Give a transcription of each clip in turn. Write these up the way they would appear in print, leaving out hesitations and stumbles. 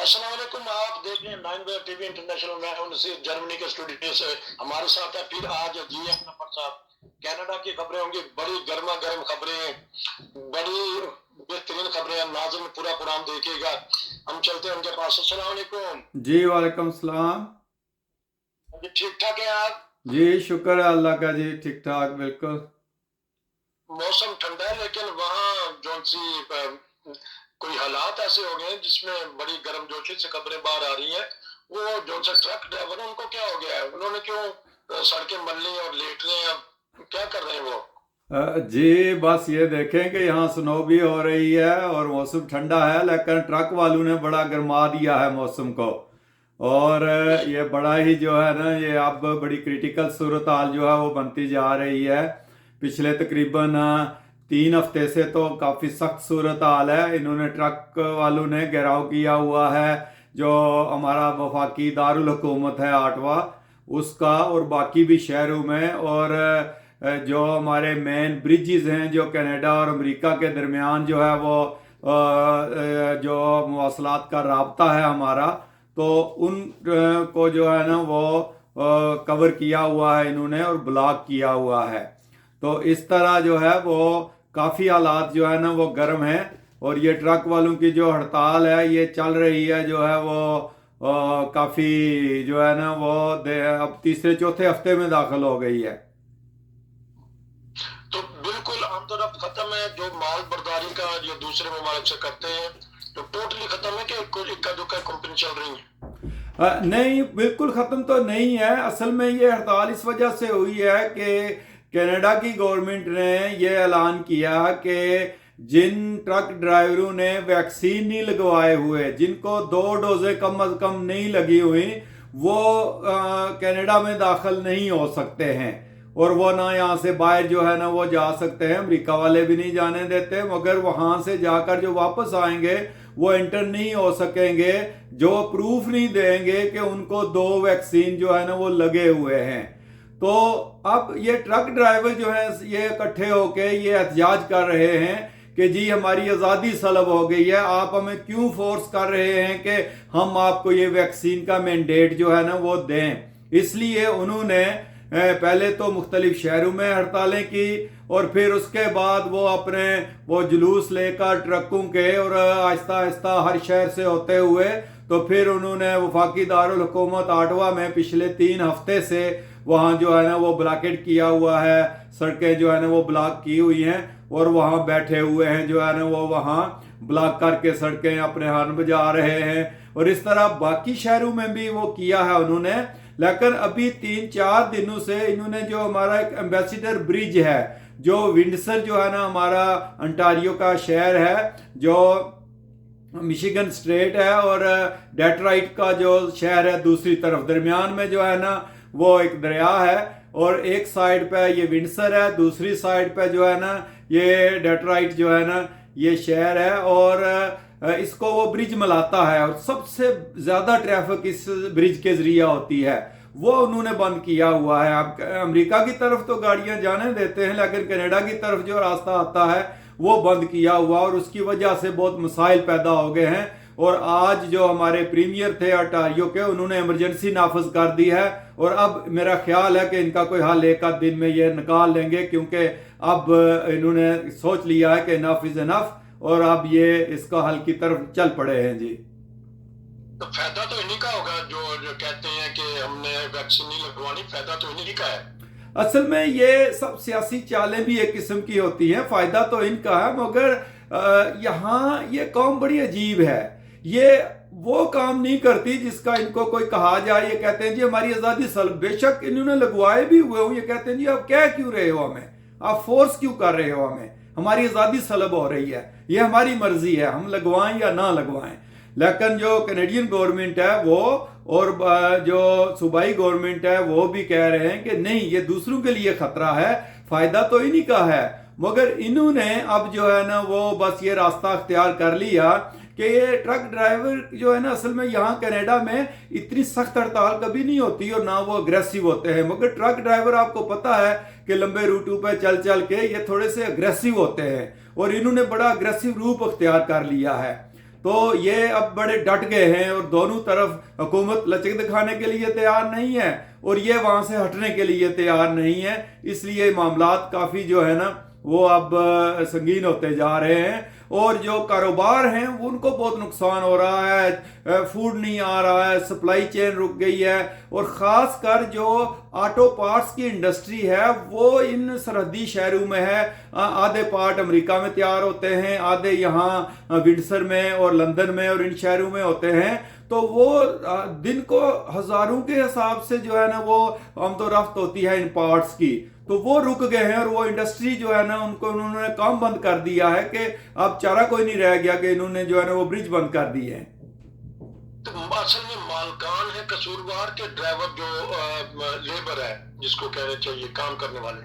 السلام علیکم، آپ دیکھ رہے ہیں 9 ٹی وی انٹرنیشنل۔ میں ہوں نصیر، جرمنی کے اسٹوڈیو سے۔ ہمارے ساتھ ہے پھر آج جی ایم نفر صاحب۔ کینیڈا کی خبریں ہوں گی، بڑی گرما گرم خبریں، بڑی بہترین خبریں۔ ناظرین پورا پروگرام دیکھیے گا۔ ہم چلتے ہیں ان کے پاس۔ السلام علیکم جی وعلیکم السلام جی، ٹھیک ٹھاک ہیں آپ؟ جی شکر ہے اللہ کا جی، ٹھیک ٹھاک بالکل۔ موسم ٹھنڈا ہے لیکن وہاں جون سی کوئی حالات ایسے ہو گئے ہیں جس میں بڑی گرم جوشی سے خبریں باہر آ رہی ہیں۔ وہ جون سے ٹرک ڈرائیور ان کو کیا ہو گیا ہے؟ انہوں نے کیوں سڑکیں مل لی اور لیٹ رہے ہیں؟ اب کیا کر رہے ہیں وہ؟ جی بس یہ دیکھیں کہ یہاں سنو بھی ہو رہی ہے اور موسم ٹھنڈا ہے، لیکن ٹرک والوں نے بڑا گرما دیا ہے موسم کو، اور یہ بڑا ہی جو ہے نا، یہ اب بڑی کریٹیکل صورتحال جو ہے وہ بنتی جا رہی ہے۔ پچھلے تقریباً 3 ہفتے سے تو کافی سخت صورتحال ہے۔ انہوں نے ٹرک والوں نے گھیراؤ کیا ہوا ہے جو ہمارا وفاقی دارالحکومت ہے آٹوا، اس کا، اور باقی بھی شہروں میں، اور جو ہمارے مین بریجز ہیں جو کینیڈا اور امریکہ کے درمیان جو ہے وہ جو مواصلات کا رابطہ ہے ہمارا، تو ان کو جو ہے نا وہ کور کیا ہوا ہے انہوں نے اور بلاک کیا ہوا ہے۔ تو اس طرح جو ہے وہ کافی حالات جو ہے نا وہ گرم ہیں، اور یہ ٹرک والوں کی جو ہڑتال ہے یہ چل رہی ہے جو ہے وہ کافی جو ہے نا وہ اب تیسرے چوتھے ہفتے میں داخل ہو گئی ہے۔ تو بالکل آمد و رفت ختم ہے جو مال برداری کا جو دوسرے ممالک سے کرتے ہیں، تو ٹوٹلی ختم ہے کہ کوئی اکا دکا کمپنی چل رہی ہیں؟ نہیں بالکل ختم تو نہیں ہے۔ اصل میں یہ ہڑتال اس وجہ سے ہوئی ہے کہ کینیڈا کی گورنمنٹ نے یہ اعلان کیا کہ جن ٹرک ڈرائیوروں نے ویکسین نہیں لگوائے ہوئے، جن کو 2 ڈوزیں کم از کم نہیں لگی ہوئی، وہ کینیڈا میں داخل نہیں ہو سکتے ہیں، اور وہ نہ یہاں سے باہر جو ہے نا وہ جا سکتے ہیں۔ امریکہ والے بھی نہیں جانے دیتے، مگر وہاں سے جا کر جو واپس آئیں گے وہ انٹر نہیں ہو سکیں گے جو پروف نہیں دیں گے کہ ان کو 2 ویکسین جو ہے نا وہ لگے ہوئے ہیں۔ تو اب یہ ٹرک ڈرائیور جو ہیں یہ اکٹھے ہو کے یہ احتجاج کر رہے ہیں کہ جی ہماری آزادی سلب ہو گئی ہے، آپ ہمیں کیوں فورس کر رہے ہیں کہ ہم آپ کو یہ ویکسین کا مینڈیٹ جو ہے نا وہ دیں۔ اس لیے انہوں نے پہلے تو مختلف شہروں میں ہڑتالیں کی، اور پھر اس کے بعد وہ اپنے وہ جلوس لے کر ٹرکوں کے، اور آہستہ آہستہ ہر شہر سے ہوتے ہوئے تو پھر انہوں نے وفاقی دارالحکومت آٹوا میں پچھلے 3 ہفتے سے وہاں جو ہے نا وہ بلاکیٹ کیا ہوا ہے، سڑکیں جو ہے نا وہ بلاک کی ہوئی ہیں، اور وہاں بیٹھے ہوئے ہیں جو ہے نا وہ وہاں بلاک کر کے سڑکیں اپنے ہارن بجا رہے ہیں، اور اس طرح باقی شہروں میں بھی وہ کیا ہے انہوں نے۔ لیکن ابھی 3-4 دنوں سے انہوں نے جو ہمارا ایک ایمبیسیڈر برج ہے جو ونڈسر جو ہے نا ہمارا انٹاریو کا شہر ہے، جو مشیگن اسٹیٹ ہے، اور ڈیٹرائٹ کا جو شہر ہے دوسری طرف، درمیان میں جو ہے نا وہ ایک دریا ہے، اور ایک سائیڈ پہ یہ ونڈسر ہے، دوسری سائیڈ پہ جو ہے نا یہ ڈیٹرائٹ جو ہے نا یہ شہر ہے، اور اس کو وہ برج ملاتا ہے، اور سب سے زیادہ ٹریفک اس برج کے ذریعہ ہوتی ہے، وہ انہوں نے بند کیا ہوا ہے۔ اب امریکہ کی طرف تو گاڑیاں جانے دیتے ہیں، لیکن کینیڈا کی طرف جو راستہ آتا ہے وہ بند کیا ہوا، اور اس کی وجہ سے بہت مسائل پیدا ہو گئے ہیں۔ اور آج جو ہمارے پریمیئر تھے اٹاریو کے، انہوں نے ایمرجنسی نافذ کر دی ہے، اور اب میرا خیال ہے کہ ان کا کوئی حل ایک آدھ دن میں یہ نکال لیں گے، کیونکہ اب انہوں نے سوچ لیا ہے کہ انف از انف، اور اب یہ اس کا حل کی طرف چل پڑے ہیں جی۔ تو فائدہ تو انہی کا ہوگا جو کہتے ہیں کہ ہم نے ویکسین نہیں لگوانی، فائدہ تو انہی کا ہے۔ اصل میں یہ سب سیاسی چالیں بھی ایک قسم کی ہوتی ہیں، فائدہ تو ان کا ہے، مگر یہاں یہ قوم بڑی عجیب ہے، یہ وہ کام نہیں کرتی جس کا ان کو کوئی کہا جائے۔ یہ کہتے ہیں جی ہماری آزادی سلب، بے شک انہوں نے لگوائے بھی ہوئے ہوں، یہ کہتے ہیں جی آپ کہہ کیوں رہے ہو ہمیں، آپ فورس کیوں کر رہے ہو ہمیں، ہماری آزادی سلب ہو رہی ہے، یہ ہماری مرضی ہے، ہم لگوائیں یا نہ لگوائیں۔ لیکن جو کینیڈین گورنمنٹ ہے وہ، اور جو صوبائی گورنمنٹ ہے وہ بھی کہہ رہے ہیں کہ نہیں، یہ دوسروں کے لیے خطرہ ہے، فائدہ تو انہی کا ہے، مگر انہوں نے اب جو ہے نا وہ بس یہ راستہ اختیار کر لیا کہ یہ ٹرک ڈرائیور جو ہے نا، اصل میں یہاں کینیڈا میں اتنی سخت ہڑتال کبھی نہیں ہوتی اور نہ وہ اگریسو ہوتے ہیں، مگر ٹرک ڈرائیور آپ کو پتا ہے کہ لمبے روٹوں پہ چل چل کے یہ تھوڑے سے اگریسو ہوتے ہیں، اور انہوں نے بڑا اگریسو روپ اختیار کر لیا ہے۔ تو یہ اب بڑے ڈٹ گئے ہیں اور دونوں طرف حکومت لچک دکھانے کے لیے تیار نہیں ہے اور یہ وہاں سے ہٹنے کے لیے تیار نہیں ہے. اس لیے معاملات کافی جو ہے نا وہ اب سنگین ہوتے جا رہے ہیں اور جو کاروبار ہیں ان کو بہت نقصان ہو رہا ہے. فوڈ نہیں آ رہا ہے, سپلائی چین رک گئی ہے اور خاص کر جو آٹو پارٹس کی انڈسٹری ہے وہ ان سرحدی شہروں میں ہے. آدھے پارٹ امریکہ میں تیار ہوتے ہیں, آدھے یہاں ونڈسر میں اور لندن میں اور ان شہروں میں ہوتے ہیں. تو وہ دن کو ہزاروں کے حساب سے جو ہے نا وہ آمد و رفت ہوتی ہے ان پارٹس کی, تو وہ رک گئے ہیں اور وہ انڈسٹری جو ہے نا انہوں نے کام بند کر دیا ہے کہ اب چارہ کوئی نہیں رہ گیا کہ انہوں نے جو ہے نا وہ برج بند کر دیے ہیں. تو اصل میں مالکان ہے قصوروار کے ڈرائیور جو لیبر ہے جس کو کہنا چاہیے کام کرنے والے؟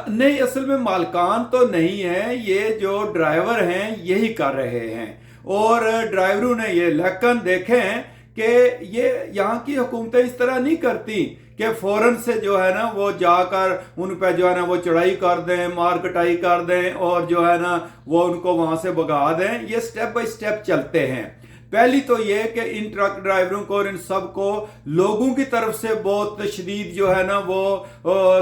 نہیں, اصل میں مالکان تو نہیں ہے, یہ جو ڈرائیور ہیں یہی کر رہے ہیں اور ڈرائیوروں نے یہ لیکن دیکھیں کہ یہ یہاں کی حکومتیں اس طرح نہیں کرتی کہ فوراً سے جو ہے نا وہ جا کر ان پہ جو ہے نا وہ چڑھائی کر دیں, مار کٹائی کر دیں اور جو ہے نا وہ ان کو وہاں سے بھگا دیں. یہ سٹیپ بائی سٹیپ چلتے ہیں. پہلی تو یہ کہ ان ٹرک ڈرائیوروں کو اور ان سب کو لوگوں کی طرف سے بہت شدید جو ہے نا وہ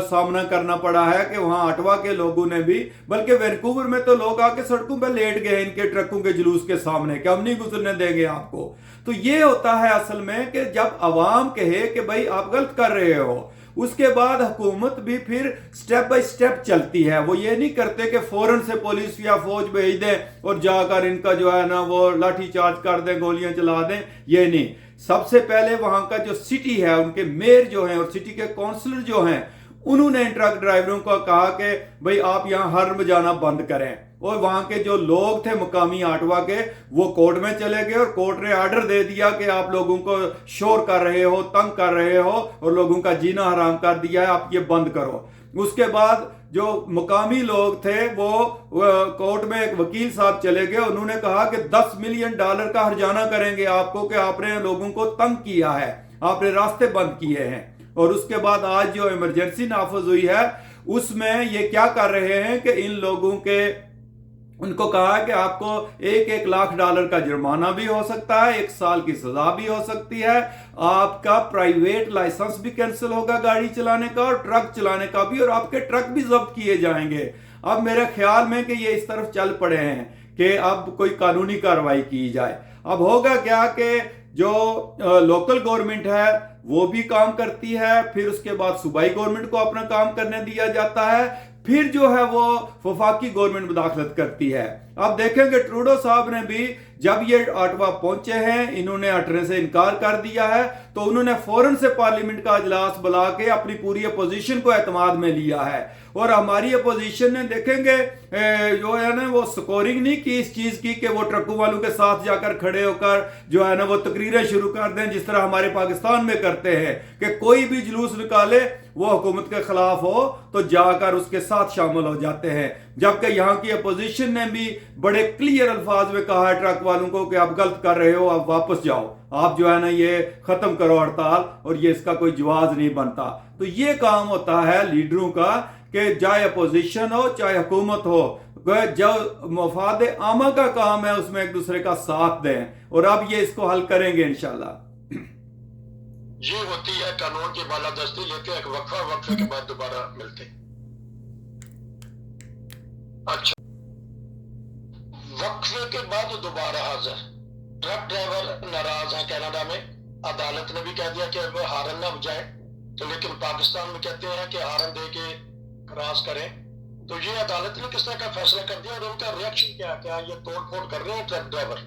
سامنا کرنا پڑا ہے کہ وہاں اٹوا کے لوگوں نے بھی, بلکہ وینکوور میں تو لوگ آ کے سڑکوں پہ لیٹ گئے ان کے ٹرکوں کے جلوس کے سامنے کہ ہم نہیں گزرنے دیں گے آپ کو. تو یہ ہوتا ہے اصل میں کہ جب عوام کہے کہ بھائی آپ غلط کر رہے ہو, اس کے بعد حکومت بھی پھر سٹیپ بائی سٹیپ چلتی ہے. وہ یہ نہیں کرتے کہ فوراً سے پولیس یا فوج بھیج دیں اور جا کر ان کا جو ہے نا وہ لاٹھی چارج کر دیں, گولیاں چلا دیں. یہ نہیں, سب سے پہلے وہاں کا جو سٹی ہے ان کے میئر جو ہیں اور سٹی کے کونسلر جو ہیں انہوں نے ٹرک ڈرائیوروں کو کہا کہ بھئی آپ یہاں ہارن بجانا بند کریں. اور وہاں کے جو لوگ تھے مقامی آٹوا کے وہ کورٹ میں چلے گئے اور کورٹ نے آرڈر دے دیا کہ آپ لوگوں کو شور کر رہے ہو, تنگ کر رہے ہو اور لوگوں کا جینا حرام کر دیا ہے, آپ یہ بند کرو. اس کے بعد جو مقامی لوگ تھے وہ کورٹ میں ایک وکیل صاحب چلے گئے, انہوں نے کہا کہ $10 ملین کا ہرجانہ کریں گے آپ کو کہ آپ نے لوگوں کو تنگ کیا ہے, آپ نے راستے بند کیے ہیں. اور اس کے بعد آج جو ایمرجنسی نافذ ہوئی ہے اس میں یہ کیا کر رہے ہیں کہ ان لوگوں کے ان کو کہا کہ آپ کو $1 لاکھ کا جرمانہ بھی ہو سکتا ہے, 1 سال کی سزا بھی ہو سکتی ہے, آپ کا پرائیویٹ لائسنس بھی کینسل ہوگا گاڑی چلانے کا اور ٹرک چلانے کا بھی, اور آپ کے ٹرک بھی ضبط کیے جائیں گے. اب میرے خیال میں کہ یہ اس طرف چل پڑے ہیں کہ اب کوئی قانونی کارروائی کی جائے. اب ہوگا کیا کہ جو لوکل گورنمنٹ ہے وہ بھی کام کرتی ہے, پھر اس کے بعد صوبائی گورنمنٹ کو اپنا کام کرنے دیا جاتا ہے, پھر جو ہے وہ وفاقی گورنمنٹ مداخلت کرتی ہے. اب دیکھیں کہ ٹروڈو صاحب نے بھی جب یہ آٹوا پہنچے ہیں انہوں نے ہٹنے سے انکار کر دیا ہے تو انہوں نے فوراً سے پارلیمنٹ کا اجلاس بلا کے اپنی پوری اپوزیشن کو اعتماد میں لیا ہے. اور ہماری اپوزیشن نے دیکھیں گے جو ہے نا وہ سکورنگ نہیں کی اس چیز کی کہ وہ ٹرکوں والوں کے ساتھ جا کر کھڑے ہو کر جو ہے نا وہ تقریریں شروع کر دیں جس طرح ہمارے پاکستان میں کرتے ہیں کہ کوئی بھی جلوس نکالے وہ حکومت کے خلاف ہو تو جا کر اس کے ساتھ شامل ہو جاتے ہیں. جبکہ یہاں کی اپوزیشن نے بھی بڑے کلیئر الفاظ میں کہا ہے ٹرک والوں کو کہ آپ غلط کر رہے ہو, آپ واپس جاؤ, آپ جو ہے نا یہ ختم کرو ہڑتال, اور یہ اس کا کوئی جواز نہیں بنتا. تو یہ کام ہوتا ہے لیڈروں کا کہ چاہے اپوزیشن ہو چاہے حکومت ہو, جو مفاد عامہ کا کام ہے اس میں ایک دوسرے کا ساتھ دیں, اور اب یہ اس کو حل کریں گے انشاءاللہ. یہ ہوتی ہے قانون کی بالادستی, لیتے ایک وقفے کے بعد دوبارہ ملتے. اچھا, وقفے کے بعد دوبارہ حاضر. ٹرک ڈرائیور ناراض ہیں کینیڈا میں, عدالت نے بھی کہہ دیا کہ وہ ہارن نہ بجائیں, تو لیکن پاکستان میں کہتے ہیں کہ ہارن دے کے کراس کریں. تو یہ عدالت نے کس طرح کا فیصلہ کر دیا اور ان کا ریئیکشن کیا یہ توڑ پھوڑ کر رہے ہیں ٹرک ڈرائیور؟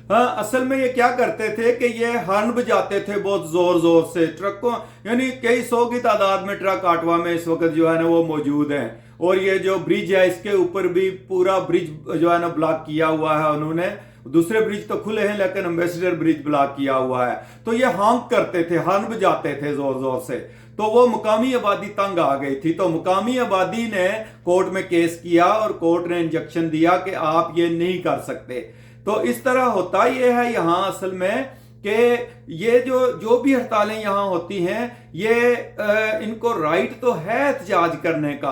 ہاں, اصل میں یہ کیا کرتے تھے کہ یہ ہارن بجاتے تھے بہت زور زور سے ٹرکوں, یعنی کئی سو کی تعداد میں ٹرک آٹوا میں اس وقت جو ہے نا وہ موجود ہیں, اور یہ جو برج ہے اس کے اوپر بھی پورا برج جو ہے نا بلاک کیا ہوا ہے انہوں نے. دوسرے برج تو کھلے ہیں لیکن امبیسڈر برج بلاک کیا ہوا ہے. تو یہ ہانک کرتے تھے, ہارن بجاتے تھے زور زور سے, تو وہ مقامی آبادی تنگ آ گئی تھی. تو مقامی آبادی نے کورٹ میں کیس کیا اور کورٹ نے انجیکشن دیا کہ آپ یہ نہیں کر سکتے. تو اس طرح ہوتا یہ ہے یہاں اصل میں کہ یہ جو بھی ہڑتالیں یہاں ہوتی ہیں یہ ان کو رائٹ تو ہے احتجاج کرنے کا,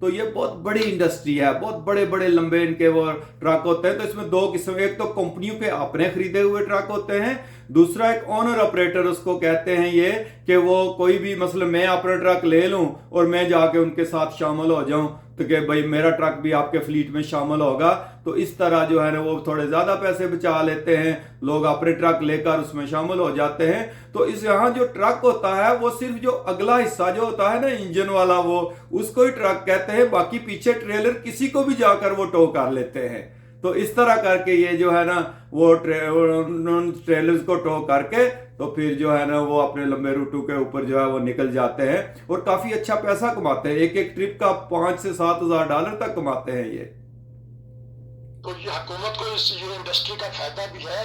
تو یہ بہت بڑی انڈسٹری ہے, بہت بڑے بڑے لمبے ان کے وہ ٹرک ہوتے ہیں. تو اس میں دو قسم, ایک تو کمپنیوں کے اپنے خریدے ہوئے ٹرک ہوتے ہیں, دوسرا ایک اونر آپریٹر اس کو کہتے ہیں یہ کہ وہ کوئی بھی مثلا میں اپنا ٹرک لے لوں اور میں جا کے ان کے ساتھ شامل ہو جاؤں تو کہ بھائی میرا ٹرک بھی آپ کے فلیٹ میں شامل ہوگا. تو اس طرح جو ہے نا وہ تھوڑے زیادہ پیسے بچا لیتے ہیں, لوگ اپنے ٹرک لے کر اس میں شامل ہو جاتے ہیں. تو اس یہاں جو ٹرک ہوتا ہے وہ صرف جو اگلا حصہ جو ہوتا ہے نا انجن والا, وہ اس کو ہی ٹرک کہتے ہیں, باقی پیچھے ٹریلر کسی کو بھی جا کر وہ ٹو کر لیتے ہیں. تو اس طرح کر کے یہ جو ہے نا وہ ٹریلرز کو ٹو کر کے تو پھر جو ہے نا وہ اپنے لمبے روٹوں کے اوپر جو ہے وہ نکل جاتے ہیں اور کافی اچھا پیسہ کماتے ہیں. ایک ایک ٹرپ کا $5,000 سے $7,000 تک کماتے ہیں یہ. تو یہ حکومت کو اس انڈسٹری کا فائدہ بھی ہے,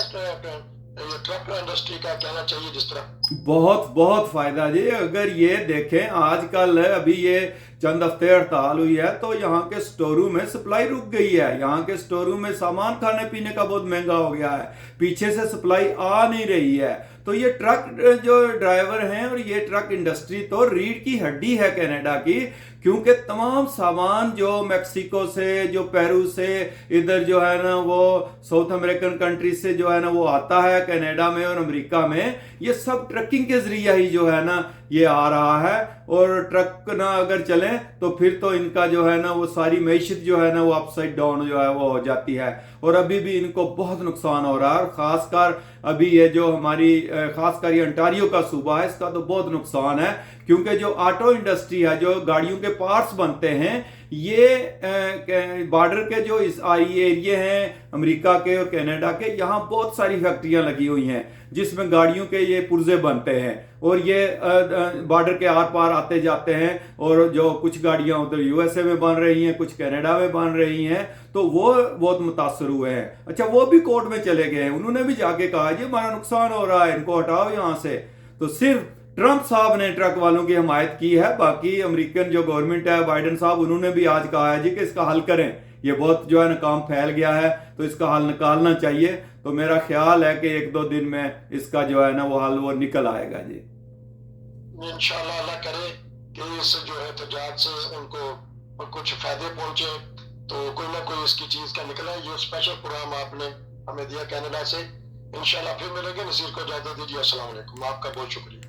ٹرک انڈسٹری کا کہنا چاہیے جس طرح بہت بہت فائدہ جی. اگر یہ دیکھیں آج کل ابھی یہ چند ہفتے ہڑتال ہوئی ہے تو یہاں کے سٹوروں میں سپلائی رک گئی ہے. یہاں کے سٹوروں میں سامان کھانے پینے کا بہت مہنگا ہو گیا ہے, پیچھے سے سپلائی آ نہیں رہی ہے. تو یہ ٹرک جو ڈرائیور ہیں اور یہ ٹرک انڈسٹری تو ریڑھ کی ہڈی ہے کینیڈا کی, کیونکہ تمام سامان جو میکسیکو سے, جو پیرو سے, ادھر جو ہے نا وہ ساؤتھ امریکن کنٹری سے جو ہے نا وہ آتا ہے کینیڈا میں اور امریکہ میں, یہ سب ٹرکنگ کے ذریعہ ہی جو ہے نا یہ آ رہا ہے. اور ٹرک نہ اگر چلیں تو پھر تو ان کا جو ہے نا وہ ساری معیشت جو ہے نا وہ اپ سائڈ ڈاؤن جو ہے وہ ہو جاتی ہے. اور ابھی بھی ان کو بہت نقصان ہو رہا ہے, اور خاص کر ابھی یہ جو ہماری خاص کر یہ انٹاریو کا صوبہ ہے اس کا تو بہت نقصان ہے, کیونکہ جو آٹو انڈسٹری ہے, جو گاڑیوں کے پارٹس بنتے ہیں, یہ بارڈر کے جو اس ایریے ہیں امریکہ کے اور کینیڈا کے, یہاں بہت ساری فیکٹریاں لگی ہوئی ہیں جس میں گاڑیوں کے یہ پرزے بنتے ہیں اور یہ بارڈر کے آر پار آتے جاتے ہیں. اور جو کچھ گاڑیاں ادھر یو ایس اے میں بن رہی ہیں, کچھ کینیڈا میں بن رہی ہیں, تو وہ بہت متاثر ہوئے ہیں. اچھا وہ بھی کورٹ میں چلے گئے ہیں, انہوں نے بھی جا کے کہا جی ہمارا نقصان ہو رہا ہے, ان کو ہٹاؤ یہاں سے. تو صرف ٹرمپ صاحب نے ٹرک والوں کی حمایت کی ہے, باقی امریکن جو گورنمنٹ ہے, بائیڈن صاحب, انہوں نے بھی آج کہا ہے جی کہ اس کا حل کریں, یہ بہت جو ہے نا کام پھیل گیا ہے تو اس کا حل نکالنا چاہیے. تو میرا خیال ہے کہ 1-2 دن میں اس کا جو ہے نا وہ حل وہ نکل آئے گا جی. انشاءاللہ اللہ کرے کہ اس جو ہے تجارت سے ان کو کچھ فائدے پہنچے, تو کوئی نہ کوئی اس کی چیز کا نکلا. یہ اسپیشل پروگرام آپ نے ہمیں دیا کینیڈا سے. انشاءاللہ پھر ملیں گے. نصیر کو اجازت دیجیے. السلام علیکم. آپ کا بہت شکریہ.